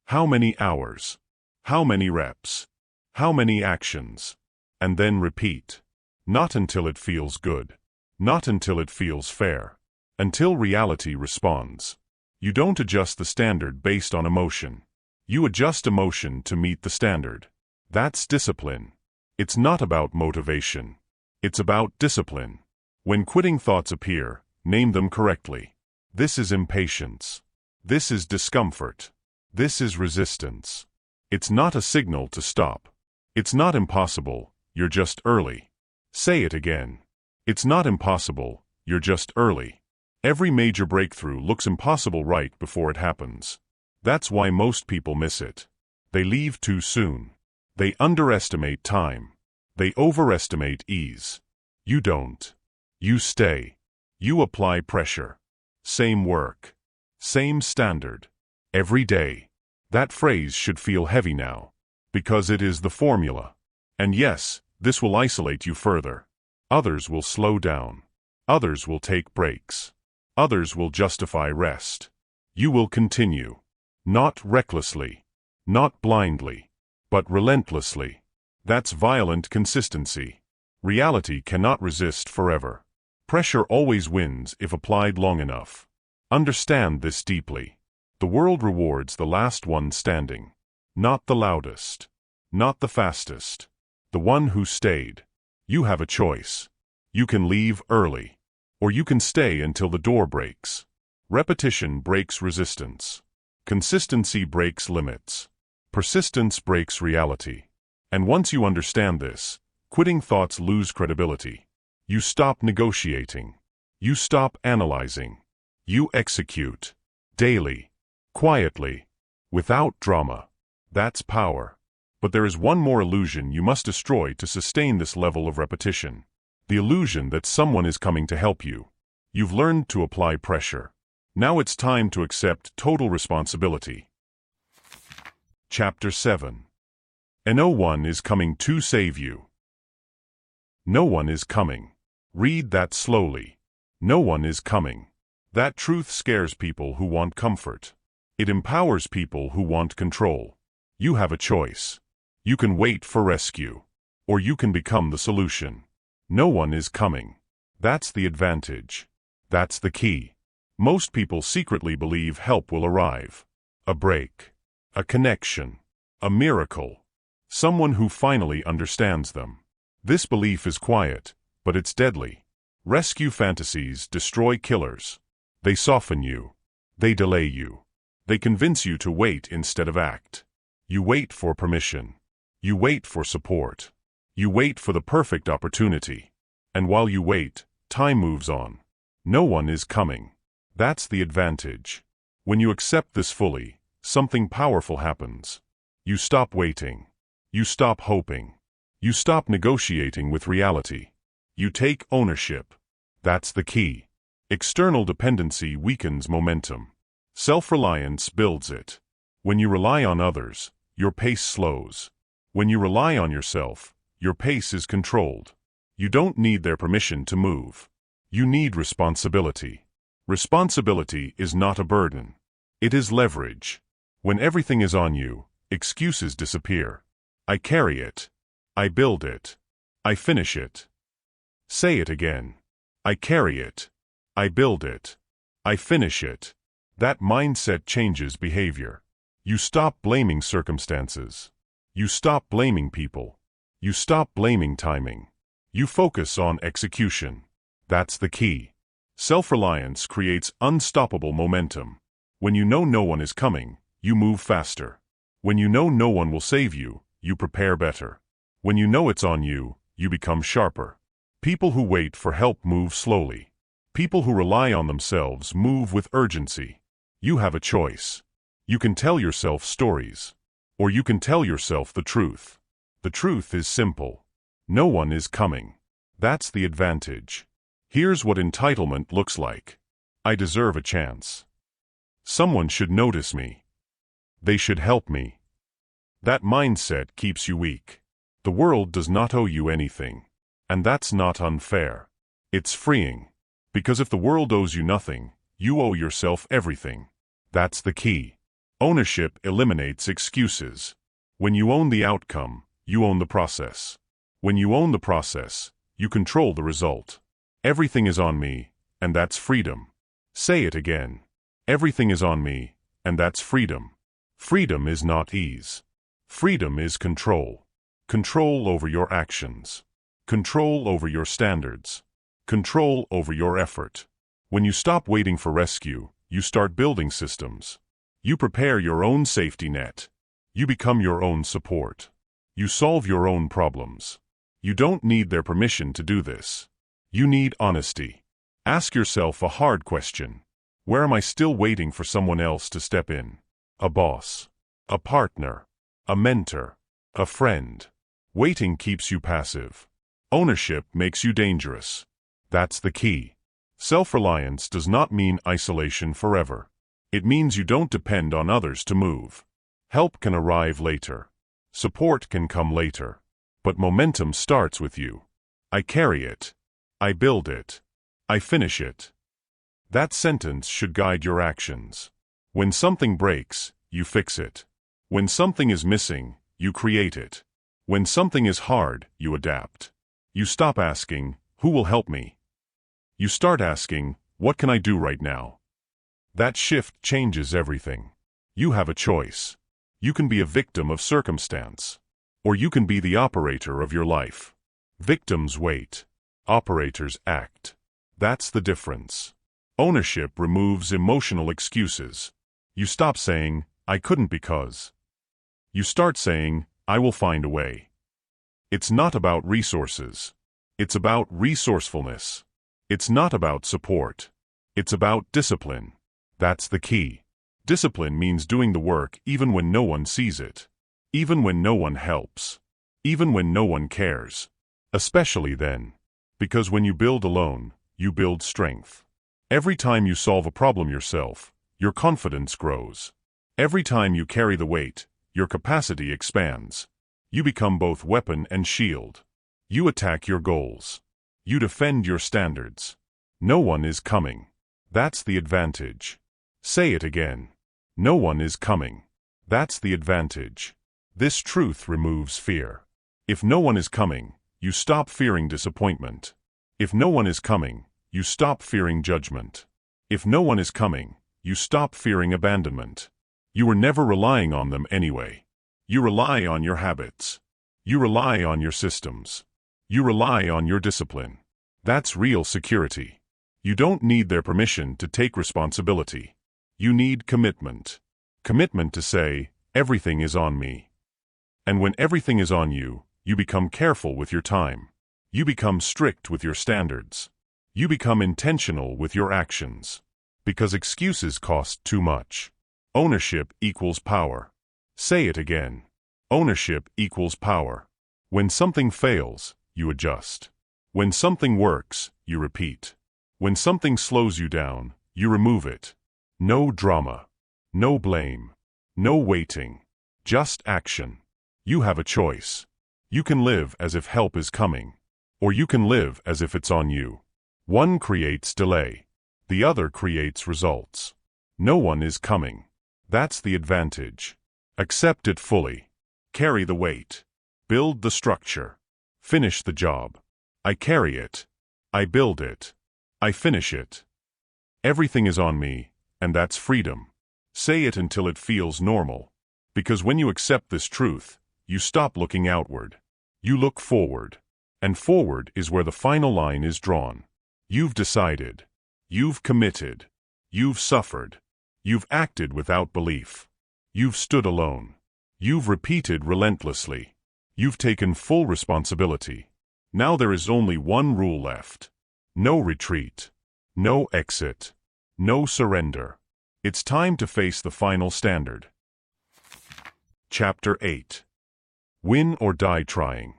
How many hours? How many reps? How many actions? And then repeat. Not until it feels good. Not until it feels fair. Until reality responds. You don't adjust the standard based on emotion. You adjust emotion to meet the standard. That's discipline. It's not about motivation. It's about discipline. When quitting thoughts appear, name them correctly. This is impatience. This is discomfort. This is resistance. It's not a signal to stop. It's not impossible, you're just early. Say it again. It's not impossible, you're just early. Every major breakthrough looks impossible right before it happens. That's why most people miss it. They leave too soon. They underestimate time. They overestimate ease. You don't. You stay. You apply pressure. Same work. Same standard. Every day. That phrase should feel heavy now. Because it is the formula. And yes, this will isolate you further. Others will slow down. Others will take breaks. Others will justify rest. You will continue. Not recklessly. Not blindly. But relentlessly. That's violent consistency. Reality cannot resist forever. Pressure always wins if applied long enough. Understand this deeply. The world rewards the last one standing. Not the loudest. Not the fastest. The one who stayed. You have a choice. You can leave early. Or you can stay until the door breaks. Repetition breaks resistance. Consistency breaks limits. Persistence breaks reality. And once you understand this, quitting thoughts lose credibility. You stop negotiating. You stop analyzing. You execute. Daily. Quietly. Without drama. That's power. But there is one more illusion you must destroy to sustain this level of repetition. The illusion that someone is coming to help you. You've learned to apply pressure. Now it's time to accept total responsibility. Chapter 7. And no one is coming to save you. No one is coming. Read that slowly. No one is coming. That truth scares people who want comfort. It empowers people who want control. You have a choice. You can wait for rescue. Or you can become the solution. No one is coming. That's the advantage. That's the key. Most people secretly believe help will arrive. A break. A connection. A miracle. Someone who finally understands them. This belief is quiet, but it's deadly. Rescue fantasies destroy killers. They soften you. They delay you. They convince you to wait instead of act. You wait for permission. You wait for support. You wait for the perfect opportunity. And while you wait, time moves on. No one is coming. That's the advantage. When you accept this fully, something powerful happens. You stop waiting. You stop hoping. You stop negotiating with reality. You take ownership. That's the key. External dependency weakens momentum. Self-reliance builds it. When you rely on others, your pace slows. When you rely on yourself, your pace is controlled. You don't need their permission to move. You need responsibility. Responsibility is not a burden. It is leverage. When everything is on you, excuses disappear. I carry it. I build it. I finish it. Say it again. I carry it. I build it. I finish it. That mindset changes behavior. You stop blaming circumstances. You stop blaming people. You stop blaming timing. You focus on execution. That's the key. Self-reliance creates unstoppable momentum. When you know no one is coming, you move faster. When you know no one will save you, you prepare better. When you know it's on you, you become sharper. People who wait for help move slowly. People who rely on themselves move with urgency. You have a choice. You can tell yourself stories. Or you can tell yourself the truth. The truth is simple. No one is coming. That's the advantage. Here's what entitlement looks like. I deserve a chance. Someone should notice me. They should help me. That mindset keeps you weak. The world does not owe you anything. And that's not unfair. It's freeing. Because if the world owes you nothing, you owe yourself everything. That's the key. Ownership eliminates excuses. When you own the outcome, you own the process. When you own the process, you control the result. Everything is on me, and that's freedom. Say it again. Everything is on me, and that's freedom. Freedom is not ease. Freedom is control. Control over your actions. Control over your standards. Control over your effort. When you stop waiting for rescue, you start building systems. You prepare your own safety net. You become your own support. You solve your own problems. You don't need their permission to do this. You need honesty. Ask yourself a hard question. Where am I still waiting for someone else to step in? A boss. A partner. A mentor. A friend. Waiting keeps you passive. Ownership makes you dangerous. That's the key. Self-reliance does not mean isolation forever. It means you don't depend on others to move. Help can arrive later. Support can come later. But momentum starts with you. I carry it. I build it. I finish it. That sentence should guide your actions. When something breaks, you fix it. When something is missing, you create it. When something is hard, you adapt. You stop asking, who will help me? You start asking, what can I do right now? That shift changes everything. You have a choice. You can be a victim of circumstance. Or you can be the operator of your life. Victims wait. Operators act. That's the difference. Ownership removes emotional excuses. You stop saying, I couldn't because. You start saying, I will find a way. It's not about resources. It's about resourcefulness. It's not about support. It's about discipline. That's the key. Discipline means doing the work even when no one sees it. Even when no one helps. Even when no one cares. Especially then. Because when you build alone, you build strength. Every time you solve a problem yourself, your confidence grows. Every time you carry the weight, your capacity expands. You become both weapon and shield. You attack your goals. You defend your standards. No one is coming. That's the advantage. Say it again. No one is coming. That's the advantage. This truth removes fear. If no one is coming, you stop fearing disappointment. If no one is coming, you stop fearing judgment. If no one is coming, you stop fearing abandonment. You were never relying on them anyway. You rely on your habits. You rely on your systems. You rely on your discipline. That's real security. You don't need their permission to take responsibility. You need commitment. Commitment to say, everything is on me. And when everything is on you, you become careful with your time. You become strict with your standards. You become intentional with your actions. Because excuses cost too much. Ownership equals power. Say it again. Ownership equals power. When something fails, you adjust. When something works, you repeat. When something slows you down, you remove it. No drama. No blame. No waiting. Just action. You have a choice. You can live as if help is coming. Or you can live as if it's on you. One creates delay. The other creates results. No one is coming. That's the advantage. Accept it fully. Carry the weight. Build the structure. Finish the job. I carry it. I build it. I finish it. Everything is on me, and that's freedom. Say it until it feels normal. Because when you accept this truth, you stop looking outward. You look forward. And forward is where the final line is drawn. You've decided. You've committed. You've suffered. You've acted without belief. You've stood alone. You've repeated relentlessly. You've taken full responsibility. Now there is only one rule left. No retreat. No exit. No surrender. It's time to face the final standard. Chapter 8. Win or die trying.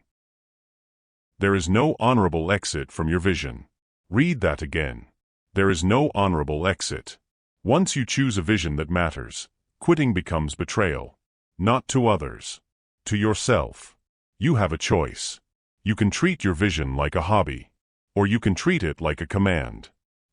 There is no honorable exit from your vision. Read that again. There is no honorable exit. Once you choose a vision that matters, quitting becomes betrayal. Not to others. To yourself. You have a choice. You can treat your vision like a hobby. Or you can treat it like a command.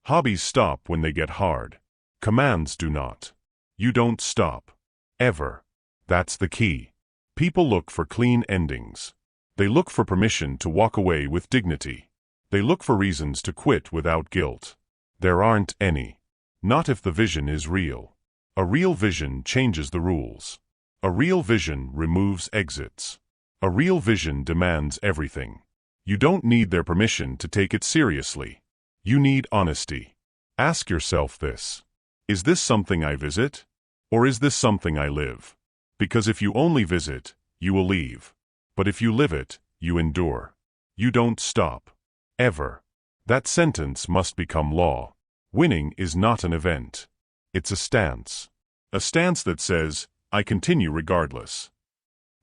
Hobbies stop when they get hard. Commands do not. You don't stop. Ever. That's the key. People look for clean endings. They look for permission to walk away with dignity. They look for reasons to quit without guilt. There aren't any. Not if the vision is real. A real vision changes the rules. A real vision removes exits. A real vision demands everything. You don't need their permission to take it seriously. You need honesty. Ask yourself this. Is this something I visit? Or is this something I live? Because if you only visit, you will leave. But if you live it, you endure. You don't stop. Ever. That sentence must become law. Winning is not an event. It's a stance. A stance that says, I continue regardless.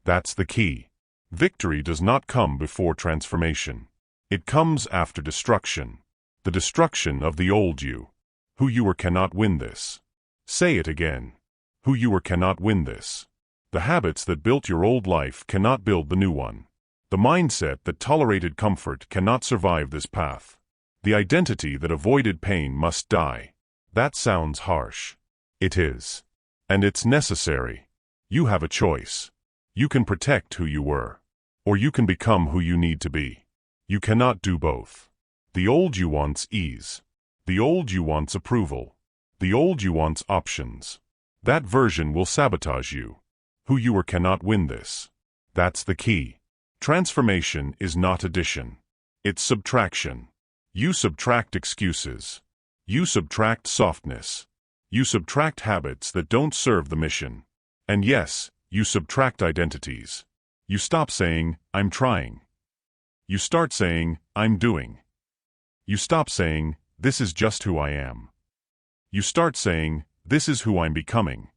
That's the key. Victory does not come before transformation. It comes after destruction. The destruction of the old you. Who you were cannot win this. Say it again. Who you were cannot win this. The habits that built your old life cannot build the new one. The mindset that tolerated comfort cannot survive this path. The identity that avoided pain must die. That sounds harsh. It is. And it's necessary. You have a choice. You can protect who you were. Or you can become who you need to be. You cannot do both. The old you wants ease. The old you wants approval. The old you wants options. That version will sabotage you. Who you were cannot win this. That's the key. Transformation is not addition. It's subtraction. You subtract excuses. You subtract softness. You subtract habits that don't serve the mission. And yes, you subtract identities. You stop saying, I'm trying. You start saying, I'm doing. You stop saying, this is just who I am. You start saying, this is who I'm becoming.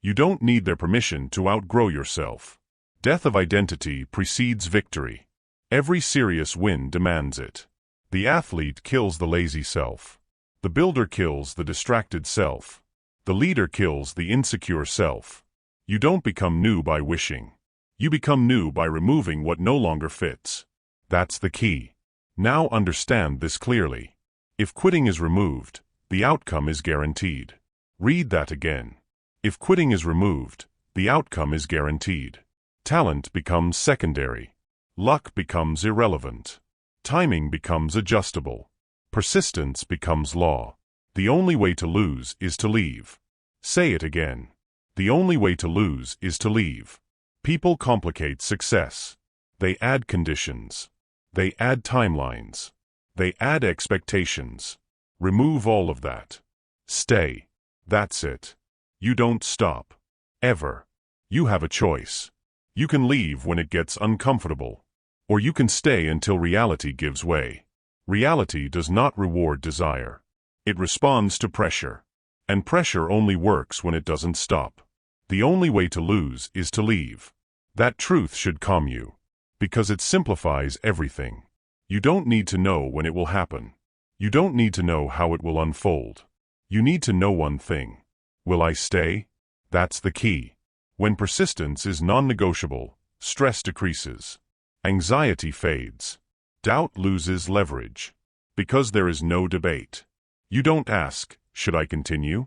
You don't need their permission to outgrow yourself. Death of identity precedes victory. Every serious win demands it. The athlete kills the lazy self. The builder kills the distracted self. The leader kills the insecure self. You don't become new by wishing. You become new by removing what no longer fits. That's the key. Now understand this clearly. If quitting is removed, the outcome is guaranteed. Read that again. If quitting is removed, the outcome is guaranteed. Talent becomes secondary. Luck becomes irrelevant. Timing becomes adjustable. Persistence becomes law. The only way to lose is to leave. Say it again. The only way to lose is to leave. People complicate success. They add conditions. They add timelines. They add expectations. Remove all of that. Stay. That's it. You don't stop. Ever. You have a choice. You can leave when it gets uncomfortable. Or you can stay until reality gives way. Reality does not reward desire. It responds to pressure. And pressure only works when it doesn't stop. The only way to lose is to leave. That truth should calm you. Because it simplifies everything. You don't need to know when it will happen. You don't need to know how it will unfold. You need to know one thing. Will I stay? That's the key. When persistence is non-negotiable, stress decreases. Anxiety fades. Doubt loses leverage. Because there is no debate. You don't ask, should I continue?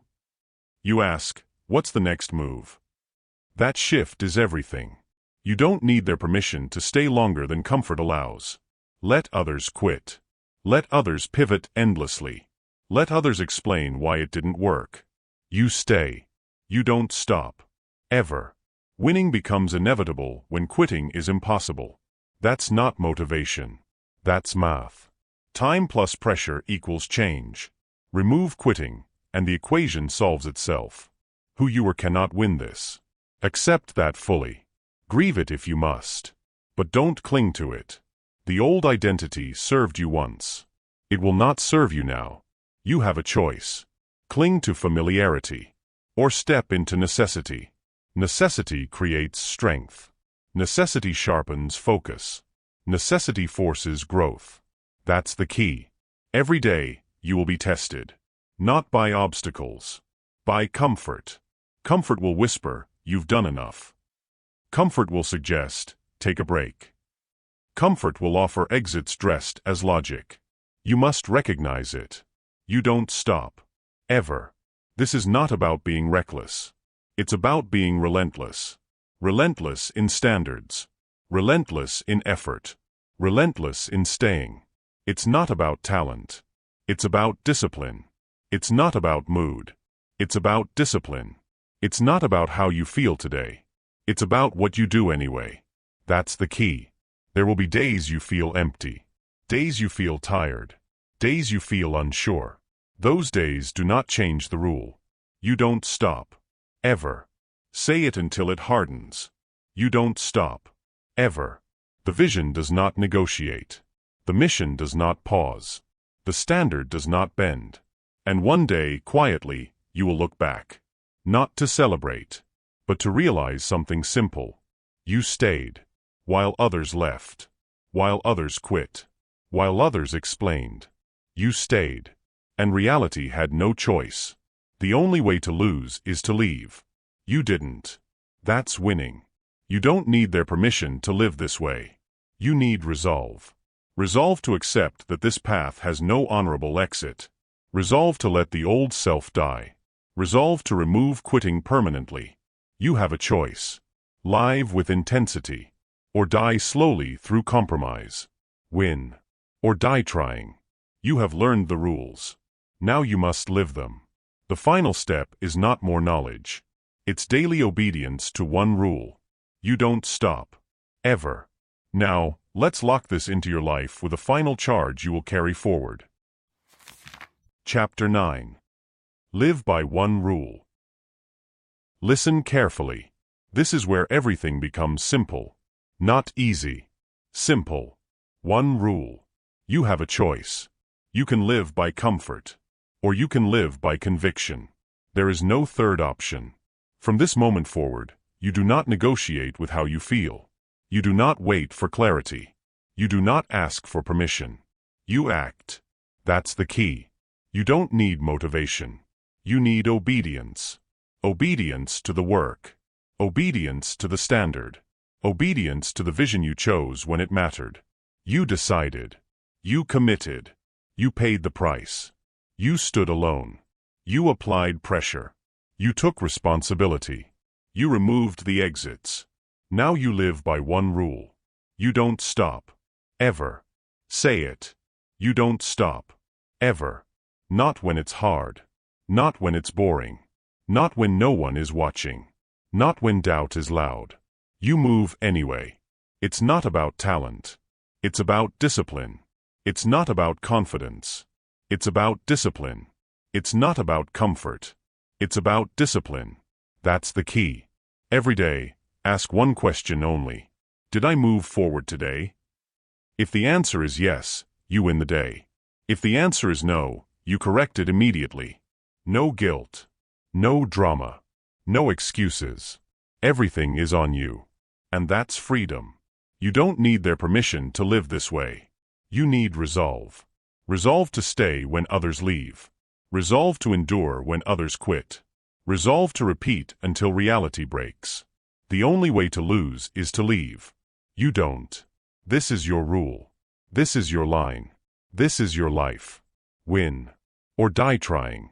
You ask, what's the next move? That shift is everything. You don't need their permission to stay longer than comfort allows. Let others quit. Let others pivot endlessly. Let others explain why it didn't work. You stay. You don't stop. Ever. Winning becomes inevitable when quitting is impossible. That's not motivation. That's math. Time plus pressure equals change. Remove quitting, and the equation solves itself. Who you are cannot win this. Accept that fully. Grieve it if you must. But don't cling to it. The old identity served you once. It will not serve you now. You have a choice. Cling to familiarity. Or step into necessity. Necessity creates strength. Necessity sharpens focus. Necessity forces growth. That's the key. Every day, you will be tested. Not by obstacles. By comfort. Comfort will whisper, you've done enough. Comfort will suggest, take a break. Comfort will offer exits dressed as logic. You must recognize it. You don't stop. Ever. This is not about being reckless. It's about being relentless. Relentless in standards. Relentless in effort. Relentless in staying. It's not about talent. It's about discipline. It's not about mood. It's about discipline. It's not about how you feel today. It's about what you do anyway. That's the key. There will be days you feel empty. Days you feel tired. Days you feel unsure. Those days do not change the rule. You don't stop. Ever. Say it until it hardens. You don't stop. Ever. The vision does not negotiate. The mission does not pause. The standard does not bend. And one day, quietly, you will look back. Not to celebrate, but to realize something simple. You stayed. While others left. While others quit. While others explained. You stayed. And reality had no choice. The only way to lose is to leave. You didn't. That's winning. You don't need their permission to live this way. You need resolve. Resolve to accept that this path has no honorable exit. Resolve to let the old self die. Resolve to remove quitting permanently. You have a choice. Live with intensity. Or die slowly through compromise. Win. Or die trying. You have learned the rules. Now you must live them. The final step is not more knowledge. It's daily obedience to one rule. You don't stop. Ever. Now, let's lock this into your life with a final charge you will carry forward. Chapter 9. Live by one rule. Listen carefully. This is where everything becomes simple. Not easy. Simple. One rule. You have a choice. You can live by comfort. Or you can live by conviction. There is no third option. From this moment forward, you do not negotiate with how you feel. You do not wait for clarity. You do not ask for permission. You act. That's the key. You don't need motivation. You need obedience. Obedience to the work. Obedience to the standard. Obedience to the vision you chose when it mattered. You decided. You committed. You paid the price. You stood alone. You applied pressure. You took responsibility. You removed the exits. Now you live by one rule. You don't stop. Ever. Say it. You don't stop. Ever. Not when it's hard. Not when it's boring. Not when no one is watching. Not when doubt is loud. You move anyway. It's not about talent. It's about discipline. It's not about confidence. It's about discipline. It's not about comfort. It's about discipline. That's the key. Every day, ask one question only. Did I move forward today? If the answer is yes, you win the day. If the answer is no, you correct it immediately. No guilt. No drama. No excuses. Everything is on you. And that's freedom. You don't need their permission to live this way. You need resolve. Resolve to stay when others leave. Resolve to endure when others quit. Resolve to repeat until reality breaks. The only way to lose is to leave. You don't. This is your rule. This is your line. This is your life. Win. Or die trying.